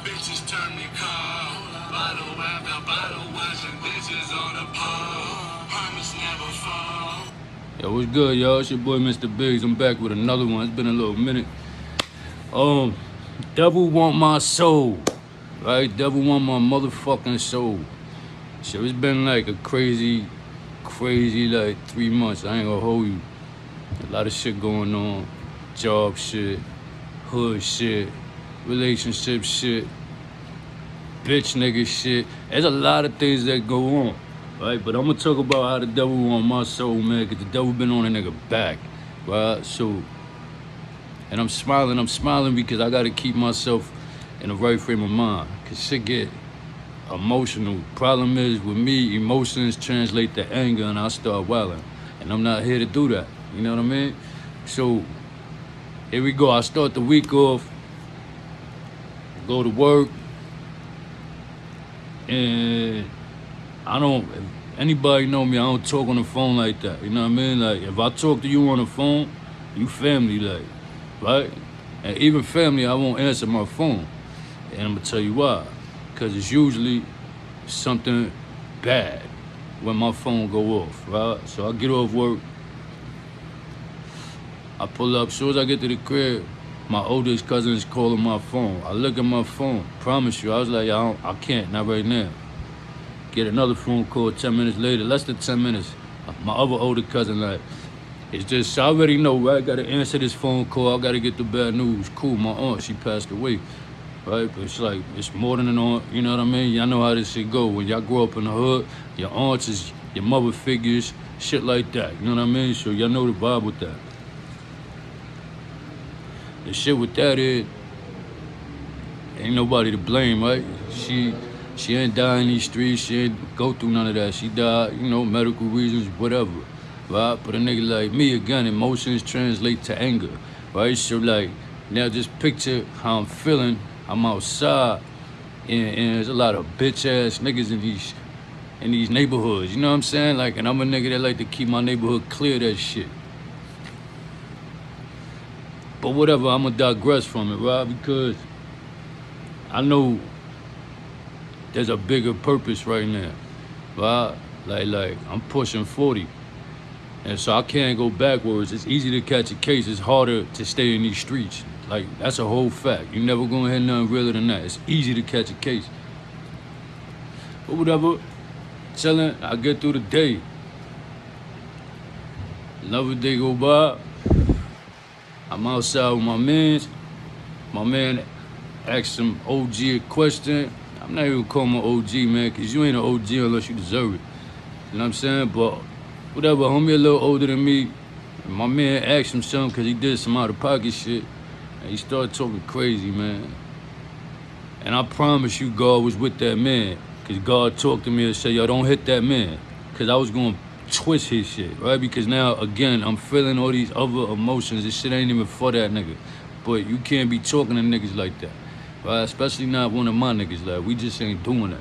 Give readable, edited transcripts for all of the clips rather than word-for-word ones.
Bitches turn me cold. Bottle after bottle, watching bitches on the pole. Promise never fall. Yo, what's good, y'all? It's your boy, Mr. Biggs. I'm back with another one. It's been a little minute. Devil want my soul, right? Devil want my motherfucking soul. So it's been like a crazy like 3 months. I ain't gonna hold you. A lot of shit going on. Job shit, hood shit, relationship shit, bitch nigga shit. There's a lot of things that go on, right? But I'm gonna talk about how the devil want my soul, man, because the devil been on a nigga back, right? So, and I'm smiling because I gotta keep myself in the right frame of mind, because shit get emotional. Problem is, with me, emotions translate to anger, and I start wilding. And I'm not here to do that, you know what I mean? So, here we go. I start the week off, go to work, and I don't, if anybody know me, I don't talk on the phone like that, you know what I mean? Like, if I talk to you on the phone, you family, like, right? And even family, I won't answer my phone. And I'm gonna tell you why. Because it's usually something bad when my phone go off, right? So I get off work, I pull up. As soon as I get to the crib, my oldest cousin is calling my phone. I look at my phone. Promise you, I was like, I can't, not right now. Get another phone call 10 minutes later, less than 10 minutes. My other older cousin, like, it's just, I already know, right? I gotta answer this phone call. I gotta get the bad news. Cool, my aunt, she passed away, right? But it's like, it's more than an aunt, you know what I mean? Y'all know how this shit go. When y'all grow up in the hood, your aunts is your mother figures, shit like that, you know what I mean? So y'all know the vibe with that. The shit with that is, ain't nobody to blame, right? She ain't die in these streets. She ain't go through none of that. She died, you know, medical reasons, whatever, right? But a nigga like me, again, emotions translate to anger, right? So like, now just picture how I'm feeling. I'm outside, and there's a lot of bitch ass niggas in these neighborhoods. You know what I'm saying? Like, and I'm a nigga that like to keep my neighborhood clear of that shit. But whatever, I'ma digress from it, right? Because I know there's a bigger purpose right now, right? Like I'm pushing 40, and so I can't go backwards. It's easy to catch a case. It's harder to stay in these streets. Like, that's a whole fact. You never gonna hear nothing realer than that. It's easy to catch a case. But whatever, chilling, I get through the day. Another day go by. I'm outside with my mans. My man asked some OG a question. I'm not even calling my OG, man, because you ain't an OG unless you deserve it. You know what I'm saying? But whatever, homie a little older than me. And my man asked him something because he did some out-of-pocket shit. And he started talking crazy, man. And I promise you God was with that man. Because God talked to me and said, yo, don't hit that man. Because I was going to twist his shit, right? Because now, again, I'm feeling all these other emotions. This shit ain't even for that nigga. But you can't be talking to niggas like that, right? Especially not one of my niggas. Like, we just ain't doing that.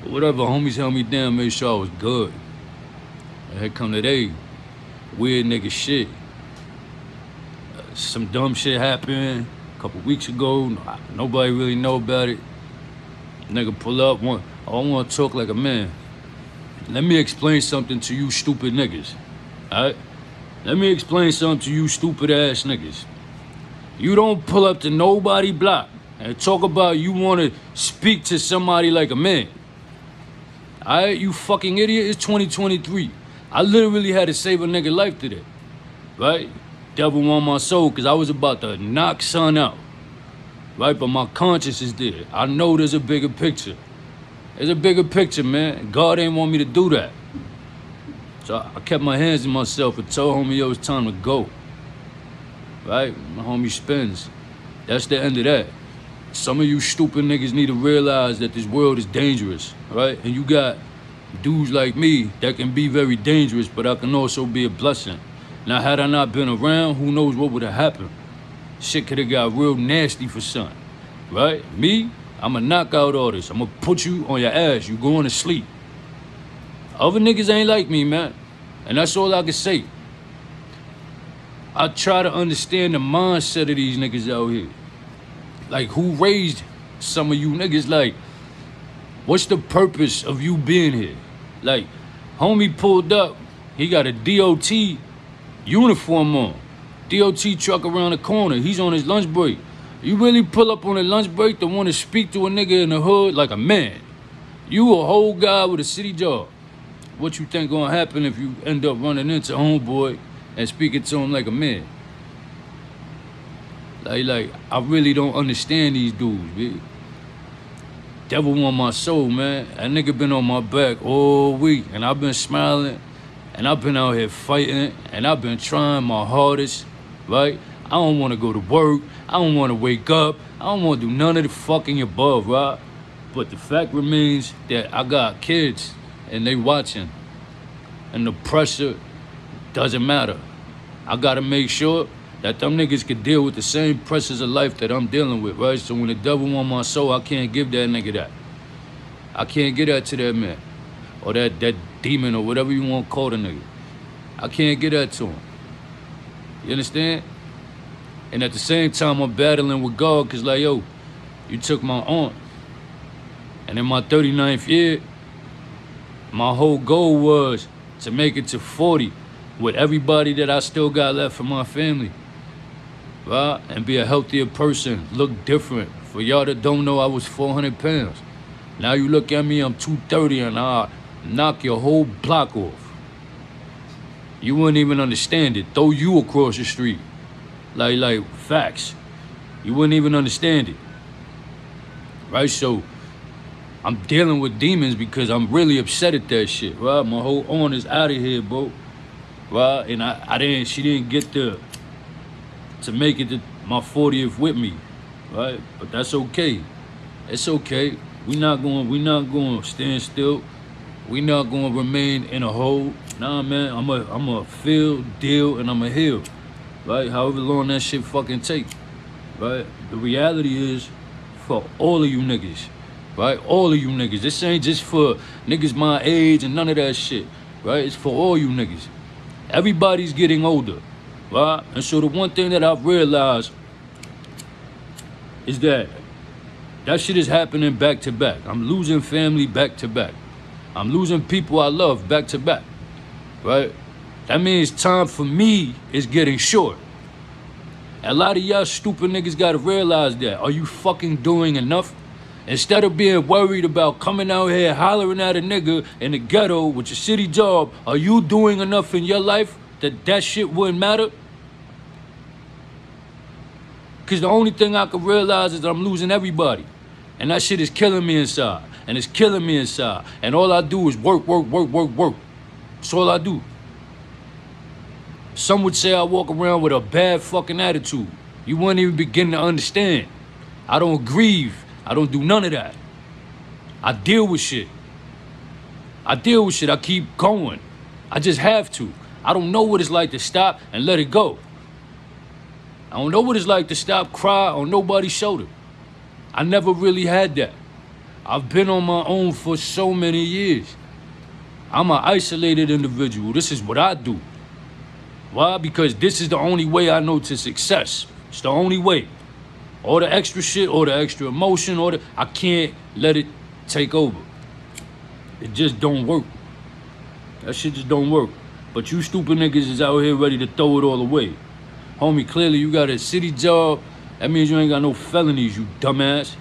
But whatever, homies held me down, made sure I was good. And here come today, weird nigga shit. Some dumb shit happened a couple weeks ago. Nobody really know about it. Nigga pull up, I want to talk like a man. Let me explain something to you stupid niggas, alright? Let me explain something to you stupid ass niggas. You don't pull up to nobody block and talk about you want to speak to somebody like a man. Alright, you fucking idiot, it's 2023. I literally had to save a nigga life today, right? Devil want my soul, because I was about to knock son out, right? But my conscience is there. I know there's a bigger picture. There's a bigger picture, man. God ain't want me to do that. So I kept my hands in myself and told homie, yo, it's time to go. Right? My homie spins. That's the end of that. Some of you stupid niggas need to realize that this world is dangerous, right? And you got dudes like me that can be very dangerous, but I can also be a blessing. Now, had I not been around, who knows what would have happened? Shit could have got real nasty for son, right? Me, I'm a knockout artist. I'm gonna put you on your ass. You going to sleep. Other niggas ain't like me, man. And that's all I can say. I try to understand the mindset of these niggas out here. Like, who raised some of you niggas? Like, what's the purpose of you being here? Like, homie pulled up, he got a DOT uniform on. DOT truck around the corner, he's on his lunch break. You really pull up on a lunch break to want to speak to a nigga in the hood like a man. You a whole guy with a city job. What you think gonna happen if you end up running into homeboy and speaking to him like a man? Like, I really don't understand these dudes, man. Devil on my soul, man. That nigga been on my back all week, and I've been smiling, and I've been out here fighting, and I've been trying my hardest, right? I don't want to go to work. I don't want to wake up. I don't want to do none of the fucking above, right? But the fact remains that I got kids, and they watching, and the pressure doesn't matter. I gotta make sure that them niggas could deal with the same pressures of life that I'm dealing with, right? So when the devil on my soul, I can't give that nigga that. I can't give that to that man. Or that demon or whatever you want to call the nigga. I can't give that to him. You understand? And at the same time, I'm battling with God because like, yo, you took my aunt. And in my 39th year, my whole goal was to make it to 40 with everybody that I still got left from my family. Right? And be a healthier person, look different. For y'all that don't know, I was 400 pounds. Now you look at me, I'm 230 and I knock your whole block off. You wouldn't even understand it. Throw you across the street. Like facts. You wouldn't even understand it. Right? So I'm dealing with demons because I'm really upset at that shit, right? My whole aunt is out of here, bro. Right? And she didn't get to make it to my 40th with me, right? But that's okay. It's okay. We not going to stand still. We not going to remain in a hole. Nah, man, I'm a feel, deal, and I'm a heal, right? However long that shit fucking take, right? The reality is for all of you niggas, right? All of you niggas. This ain't just for niggas my age and none of that shit, right? It's for all you niggas. Everybody's getting older, right? And so the one thing that I've realized is that shit is happening back to back. I'm losing family back to back. I'm losing people I love back to back, right? That means time for me is getting short. A lot of y'all stupid niggas gotta realize that. Are you fucking doing enough? Instead of being worried about coming out here hollering at a nigga in the ghetto with your city job, are you doing enough in your life that shit wouldn't matter? Because the only thing I can realize is that I'm losing everybody. And that shit is killing me inside. And it's killing me inside. And all I do is work. That's all I do. Some would say I walk around with a bad fucking attitude. You wouldn't even begin to understand. I don't grieve. I don't do none of that. I deal with shit. I keep going. I just have to. I don't know what it's like to stop and let it go. I don't know what it's like to stop, cry on nobody's shoulder. I never really had that. I've been on my own for so many years. I'm an isolated individual. This is what I do. Why? Because this is the only way I know to success. It's the only way. All the extra shit, all the extra emotion, I can't let it take over. It just don't work. That shit just don't work. But you stupid niggas is out here ready to throw it all away. Homie, clearly you got a city job. That means you ain't got no felonies, you dumbass.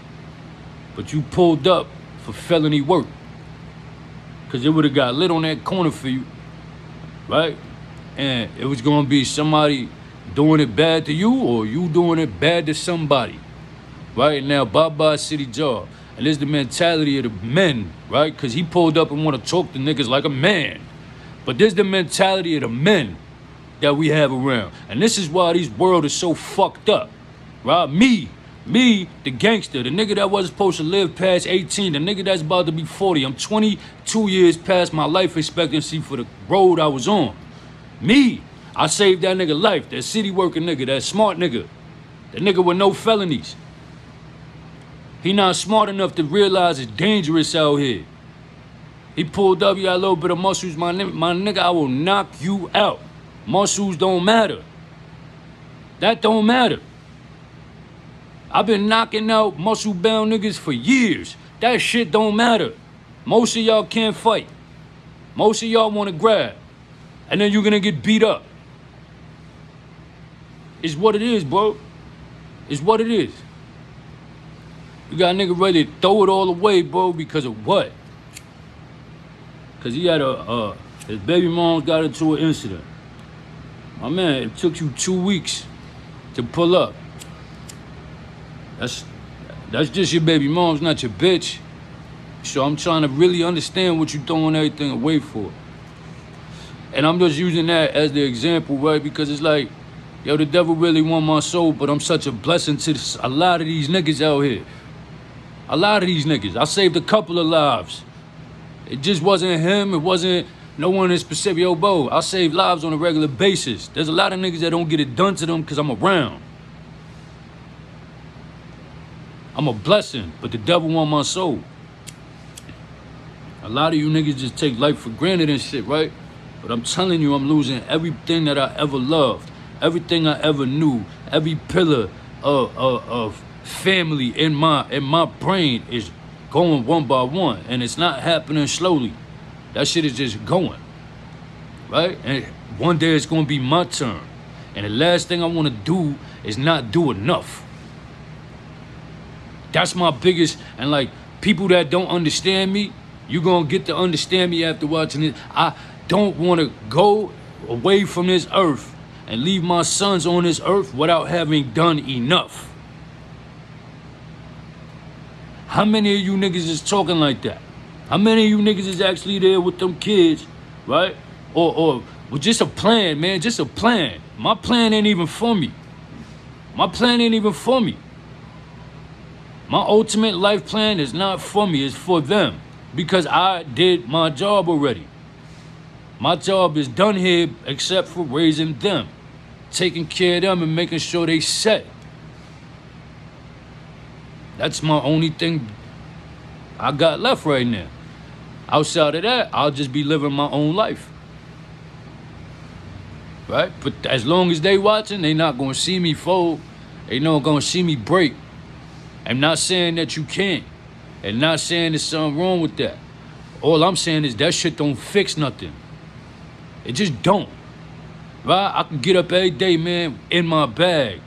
But you pulled up for felony work. Because it would have got lit on that corner for you. Right? And it was going to be somebody doing it bad to you or you doing it bad to somebody. Right? Now, bye-bye city job. And this is the mentality of the men, right? Because he pulled up and want to talk to niggas like a man. But this is the mentality of the men that we have around. And this is why this world is so fucked up, right? Me, the gangster, the nigga that wasn't supposed to live past 18, the nigga that's about to be 40. I'm 22 years past my life expectancy for the road I was on. Me, I saved that nigga life, that city working nigga, that smart nigga, that nigga with no felonies. He not smart enough to realize it's dangerous out here. He pulled up, you got a little bit of muscles, my nigga, I will knock you out. Muscles don't matter. That don't matter. I've been knocking out muscle-bound niggas for years. That shit don't matter. Most of y'all can't fight. Most of y'all want to grab. And then you're going to get beat up. It's what it is, bro. It's what it is. You got a nigga ready to throw it all away, bro, because of what? Because he had his baby mom got into an incident. My man, it took you 2 weeks to pull up. That's just your baby mom's, not your bitch. So I'm trying to really understand what you throwing everything away for. And I'm just using that as the example, right? Because it's like, yo, the devil really want my soul, but I'm such a blessing to a lot of these niggas out here. A lot of these niggas. I saved a couple of lives. It just wasn't him. It wasn't no one in specific. Yo, bro, I save lives on a regular basis. There's a lot of niggas that don't get it done to them because I'm around. I'm a blessing, but the devil want my soul. A lot of you niggas just take life for granted and shit, right? But I'm telling you, I'm losing everything that I ever loved, everything I ever knew, every pillar of family in my brain is going one by one, and it's not happening slowly. That shit is just going, right? And one day it's gonna be my turn, and the last thing I want to do is not do enough. That's my biggest, and like people that don't understand me, you gonna get to understand me after watching it. I don't want to go away from this earth and leave my sons on this earth without having done enough. How many of you niggas is talking like that? How many of you niggas is actually there with them kids, right? Or with just a plan, man, just a plan. My plan ain't even for me. My plan ain't even for me. My ultimate life plan is not for me, it's for them. Because I did my job already. My job is done here except for raising them. Taking care of them and making sure they set. That's my only thing I got left right now. Outside of that, I'll just be living my own life. Right? But as long as they watching, they not gonna see me fold. They not gonna see me break. I'm not saying that you can't. And not saying there's something wrong with that. All I'm saying is that shit don't fix nothing. It just don't. Right? I can get up every day, man, in my bag.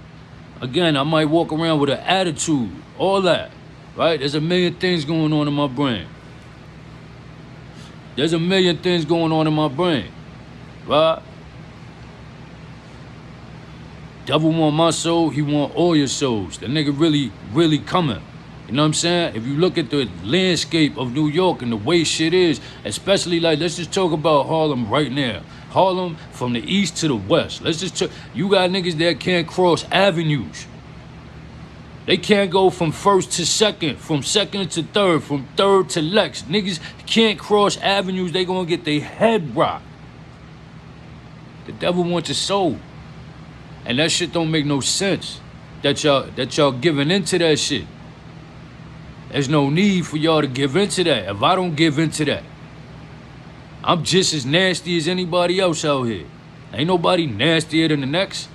Again, I might walk around with an attitude. All that. Right? There's a million things going on in my brain. There's a million things going on in my brain. Right? Devil want my soul, he want all your souls. The nigga really, really coming. You know what I'm saying? If you look at the landscape of New York and the way shit is, especially like, let's just talk about Harlem right now. Harlem from the east to the west. Let's just talk, you got niggas that can't cross avenues. They can't go from first to second, from second to third, from third to Lex. Niggas can't cross avenues, they gonna get their head rocked. The devil wants your soul. And that shit don't make no sense. That y'all giving into that shit. There's no need for y'all to give into that. If I don't give into that, I'm just as nasty as anybody else out here. Ain't nobody nastier than the next.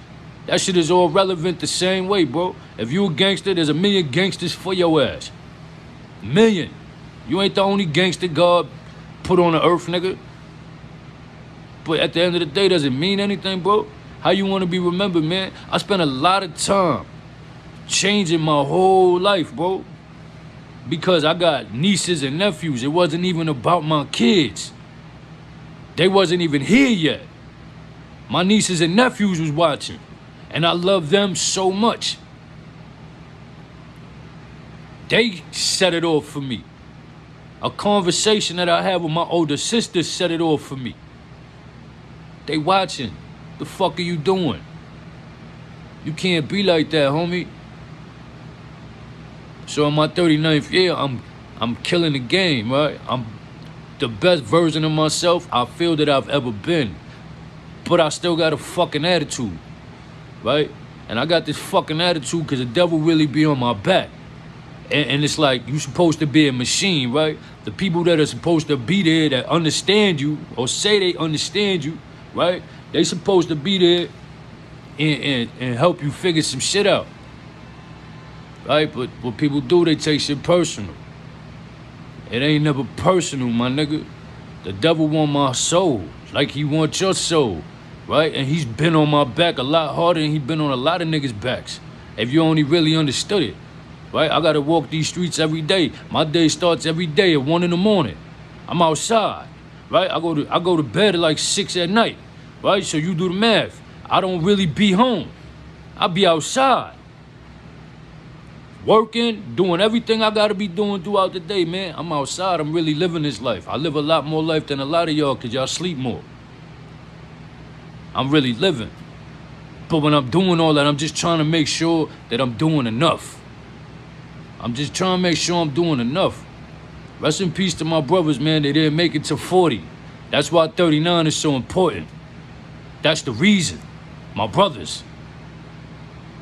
That shit is all relevant the same way, bro. If you a gangster, there's a million gangsters for your ass. Million. You ain't the only gangster God put on the earth, nigga. But at the end of the day, does it mean anything, bro? How you want to be remembered, man? I spent a lot of time changing my whole life, bro. Because I got nieces and nephews. It wasn't even about my kids. They wasn't even here yet. My nieces and nephews was watching. And I love them so much. They set it off for me. A conversation that I had with my older sister set it off for me. They watching. The fuck are you doing? You can't be like that, homie. So in my 39th year, I'm killing the game, right? I'm the best version of myself I feel that I've ever been. But I still got a fucking attitude, right? And I got this fucking attitude because the devil really be on my back. And it's like, you supposed to be a machine, right? The people that are supposed to be there that understand you or say they understand you, right? They supposed to be there and help you figure some shit out. Right? But what people do, they take shit personal. It ain't never personal, my nigga. The devil want my soul, like he wants your soul, right? And he's been on my back a lot harder than he been on a lot of niggas' backs. If you only really understood it, right? I gotta walk these streets every day. My day starts every day at 1 in the morning. I'm outside, right? I go to bed at like 6 at night, right? So you do the math. I don't really be home. I be outside. Working, doing everything I gotta be doing throughout the day, man. I'm outside, I'm really living this life. I live a lot more life than a lot of y'all cause y'all sleep more. I'm really living. But when I'm doing all that, I'm just trying to make sure that I'm doing enough. I'm just trying to make sure I'm doing enough. Rest in peace to my brothers, man. They didn't make it to 40. That's why 39 is so important. That's the reason. My brothers.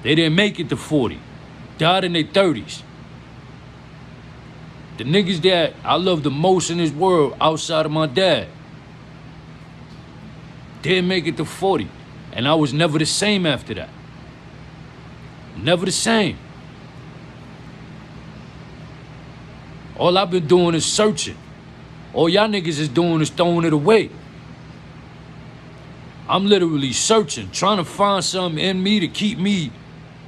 They didn't make it to 40. Died in their 30s. The niggas that I love the most in this world outside of my dad didn't make it to 40. And I was never the same after that. Never the same. All I've been doing is searching. All y'all niggas is doing is throwing it away. I'm literally searching, trying to find something in me to keep me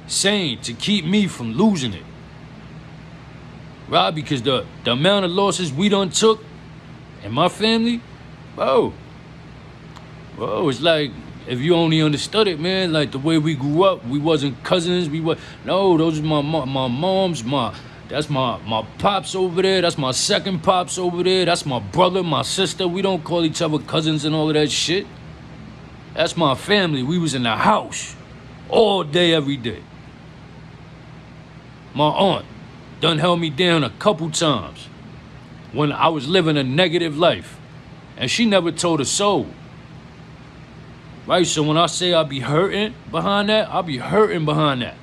sane, to keep me from losing it. Right? Because the amount of losses we done took in my family, bro, it's like, if you only understood it, man, like the way we grew up, we wasn't cousins, no, those are my moms, that's my pops over there, that's my second pops over there, that's my brother, my sister, we don't call each other cousins and all of that shit. That's my family, we was in the house all day, every day. My aunt done held me down a couple times when I was living a negative life. And she never told a soul. Right? So when I say I be hurting behind that, I be hurting behind that.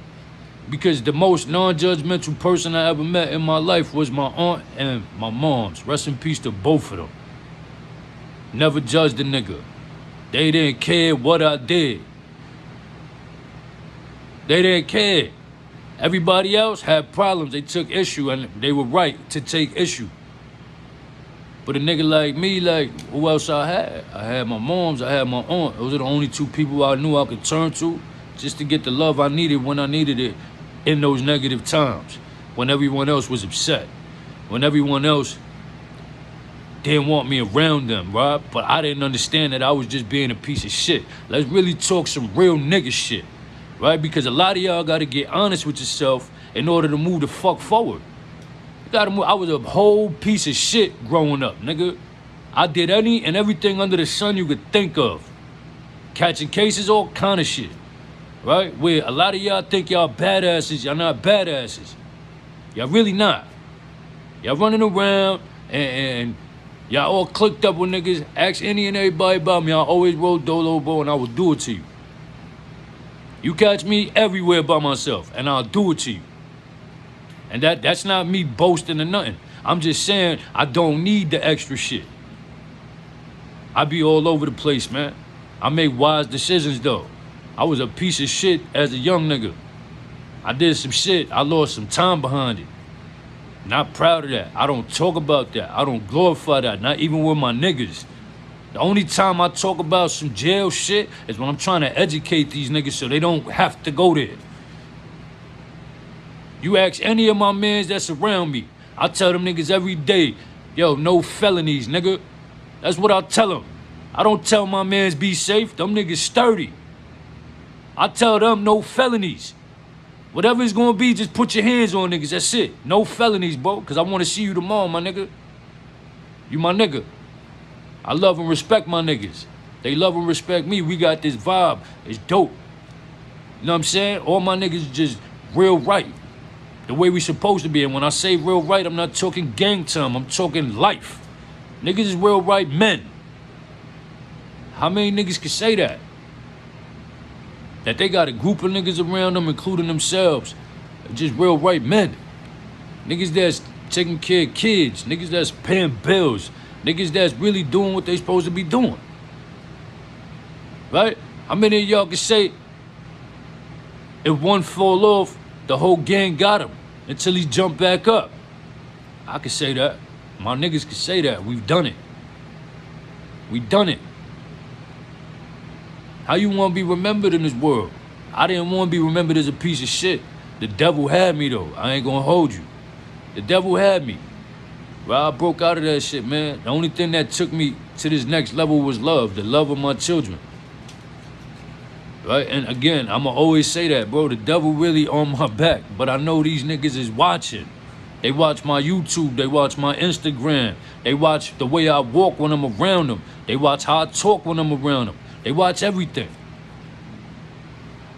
Because the most non-judgmental person I ever met in my life was my aunt and my mom's. Rest in peace to both of them. Never judged a nigga. They didn't care what I did. They didn't care. Everybody else had problems. They took issue, and they were right to take issue. But a nigga like me, like, who else I had? I had my moms, I had my aunt. Those are the only two people I knew I could turn to just to get the love I needed when I needed it in those negative times. When everyone else was upset. When everyone else didn't want me around them, right? But I didn't understand that I was just being a piece of shit. Let's really talk some real nigga shit. Right? Because a lot of y'all gotta get honest with yourself in order to move the fuck forward. You gotta move. I was a whole piece of shit growing up, nigga. I did any and everything under the sun you could think of. Catching cases, all kind of shit. Right? Where a lot of y'all think y'all badasses, y'all not badasses. Y'all really not. Y'all running around and y'all all clicked up with niggas. Ask any and everybody about me. I always roll dolo bro and I will do it to you. You catch me everywhere by myself, and I'll do it to you. And that's not me boasting or nothing. I'm just saying I don't need the extra shit. I be all over the place, man. I make wise decisions, though. I was a piece of shit as a young nigga. I did some shit. I lost some time behind it. Not proud of that. I don't talk about that. I don't glorify that, not even with my niggas. The only time I talk about some jail shit is when I'm trying to educate these niggas so they don't have to go there. You ask any of my mans that's around me, I tell them niggas every day, yo, no felonies, nigga. That's what I tell them. I don't tell my mans be safe. Them niggas sturdy. I tell them no felonies. Whatever it's gonna be, just put your hands on niggas. That's it. No felonies, bro, because I want to see you tomorrow, my nigga. You my nigga. I love and respect my niggas. They love and respect me. We got this vibe. It's dope. You know what I'm saying? All my niggas just real right. The way we supposed to be. And when I say real right, I'm not talking gang term. I'm talking life. Niggas is real right men. How many niggas can say that? That they got a group of niggas around them, including themselves. Just real right men. Niggas that's taking care of kids. Niggas that's paying bills. Niggas that's really doing what they supposed to be doing. Right? How many of y'all can say If one fall off, the whole gang got him until he jumped back up. I could say that. My niggas could say that. We've done it. We done it. How you want to be remembered in this world? I didn't want to be remembered as a piece of shit. The devil had me though. I ain't gonna hold you. The devil had me. Right? I broke out of that shit, man. The only thing that took me to this next level was love. The love of my children. Right? And again, I'ma always say that, bro. The devil really on my back. But I know these niggas is watching. They watch my YouTube. They watch my Instagram. They watch the way I walk when I'm around them. They watch how I talk when I'm around them. They watch everything.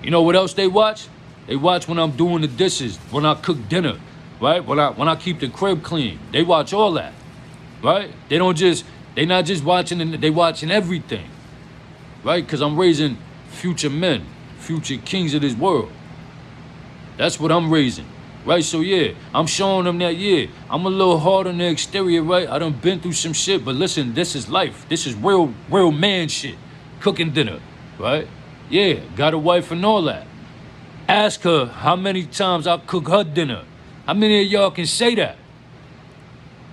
You know what else they watch? They watch when I'm doing the dishes, when I cook dinner, right? When I keep the crib clean. They watch all that, right? They not just watching, they watching everything, right? Because I'm raising future men, future kings of this world. That's what I'm raising, right? So yeah, I'm showing them that, yeah, I'm a little hard on the exterior, right? I done been through some shit, but listen, this is life. This is real man shit. Cooking dinner, right? Yeah, got a wife and all that. Ask her how many times I cook her dinner. How many of y'all can say that?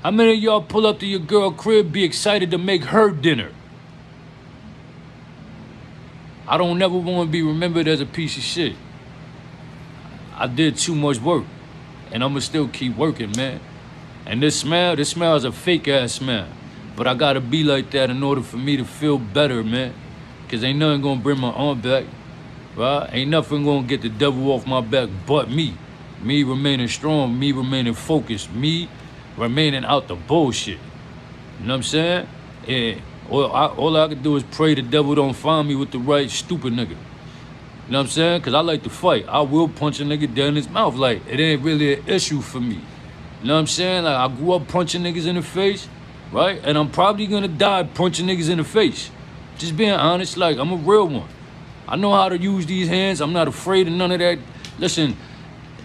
How many of y'all pull up to your girl crib, be excited to make her dinner? I don't never want to be remembered as a piece of shit. I did too much work, and I'ma still keep working, man. And this smile is a fake ass smile. But I gotta be like that in order for me to feel better, man. Cause ain't nothing gonna bring my arm back, right? Ain't nothing gonna get the devil off my back but me. Me remaining strong, me remaining focused, me remaining out the bullshit. You know what I'm saying? Yeah. All I can do is pray the devil don't find me with the right stupid nigga. You know what I'm saying? Cause I like to fight. I will punch a nigga down his mouth. Like, it ain't really an issue for me. You know what I'm saying? Like, I grew up punching niggas in the face, right? And I'm probably gonna die punching niggas in the face. Just being honest, like, I'm a real one. I know how to use these hands. I'm not afraid of none of that. Listen,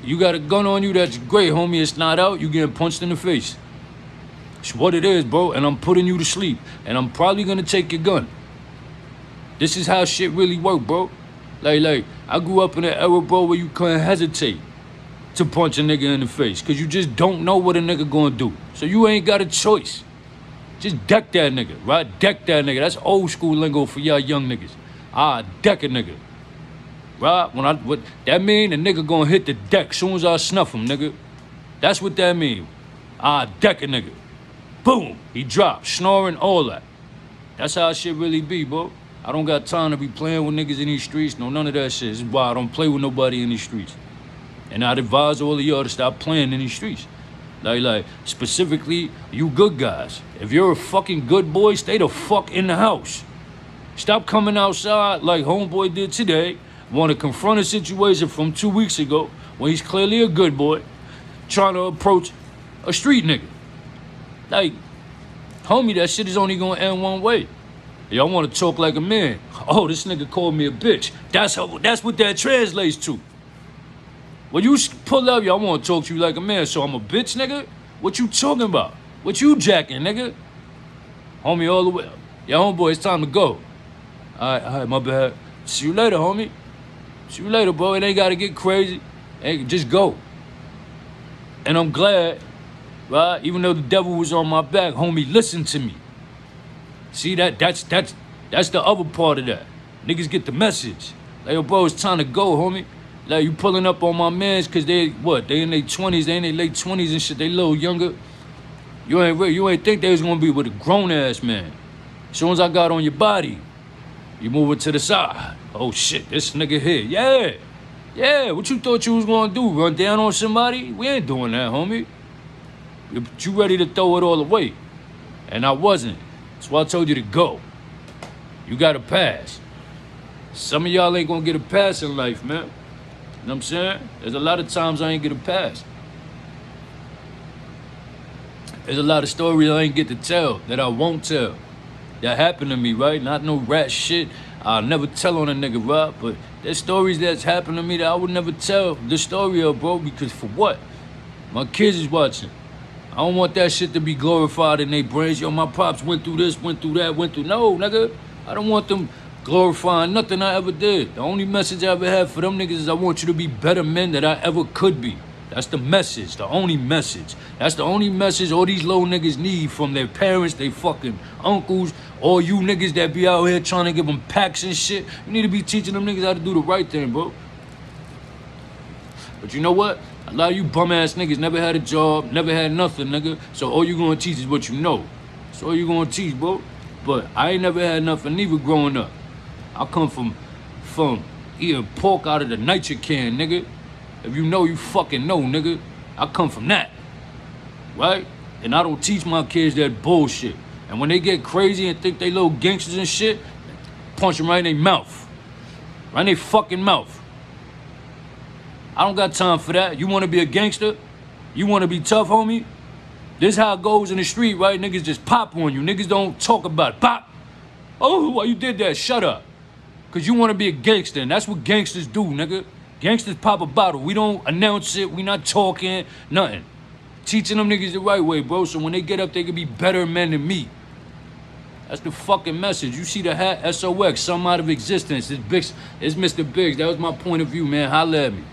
you got a gun on you, that's great, homie. It's not out, you getting punched in the face. It's what it is, bro, and I'm putting you to sleep. And I'm probably gonna take your gun. This is how shit really work, bro. Like, I grew up in an era, bro, where you couldn't hesitate to punch a nigga in the face. Cause you just don't know what a nigga gonna do. So you ain't got a choice. Just deck that nigga, right? Deck that nigga. That's old school lingo for y'all young niggas. Deck a nigga. Right? What that mean? The nigga gonna hit the deck soon as I snuff him, nigga. That's what that mean. Deck a nigga. Boom. He dropped, snoring, all that. That's how shit really be, bro. I don't got time to be playing with niggas in these streets. No, none of that shit. This is why I don't play with nobody in these streets. And I'd advise all of y'all to stop playing in these streets. Like, specifically, you good guys. If you're a fucking good boy, stay the fuck in the house. Stop coming outside like homeboy did today. Want to confront a situation from 2 weeks ago when he's clearly a good boy trying to approach a street nigga. Like, homie, that shit is only gonna end one way. Y'all want to talk like a man. Oh, this nigga called me a bitch. That's what that translates to. When you pull up, y'all want to talk to you like a man, so I'm a bitch, nigga? What you talking about? What you jacking, nigga? Homie, all the way. Yeah, homeboy, it's time to go. All right, my bad. See you later, homie. See you later, bro. It ain't got to get crazy. Hey, just go. And I'm glad, right? Even though the devil was on my back, homie, listen to me. See, that's the other part of that. Niggas get the message. Like, yo, bro, it's time to go, homie. Like, you pulling up on my mans because they in their 20s, they in their late 20s and shit, they a little younger. You ain't think they was gonna be with a grown-ass man. As soon as I got on your body, you move it to the side. Oh shit, this nigga here. Yeah, what you thought you was gonna do? Run down on somebody? We ain't doing that, homie. But you ready to throw it all away. And I wasn't. That's why I told you to go. You got a pass. Some of y'all ain't gonna get a pass in life, man. You know what I'm saying? There's a lot of times I ain't get a pass. There's a lot of stories I ain't get to tell that I won't tell. That happened to me, right? Not no rat shit. I'll never tell on a nigga, right? But there's stories that's happened to me that I would never tell the story of, bro, because for what? My kids is watching. I don't want that shit to be glorified in their brains. Yo, my pops went through this, went through that, went through... No, nigga. I don't want them glorifying nothing I ever did. The only message I ever had for them niggas is I want you to be better men than I ever could be. That's the message, the only message. That's the only message all these little niggas need from their parents, they fucking uncles, all you niggas that be out here trying to give them packs and shit. You need to be teaching them niggas how to do the right thing, bro. But you know what? A lot of you bum ass niggas never had a job, never had nothing, nigga. So all you gonna teach is what you know. That's all you gonna teach, bro. But I ain't never had nothing neither growing up. I come from eating pork out of the nitro can, nigga. If you know, you fucking know, nigga. I come from that, right? And I don't teach my kids that bullshit. And when they get crazy and think they little gangsters and shit, punch them right in their mouth. Right in their fucking mouth. I don't got time for that. You want to be a gangster? You want to be tough, homie? This how it goes in the street, right? Niggas just pop on you. Niggas don't talk about it. Pop. Oh, why you did that? Shut up. Because you want to be a gangster, and that's what gangsters do, nigga. Gangsters pop a bottle. We don't announce it. We not talking, nothing. Teaching them niggas the right way, bro, so when they get up, they can be better men than me. That's the fucking message. You see the hat, SOX, some out of existence. It's Mr. Biggs. That was my point of view, man. Holla at me.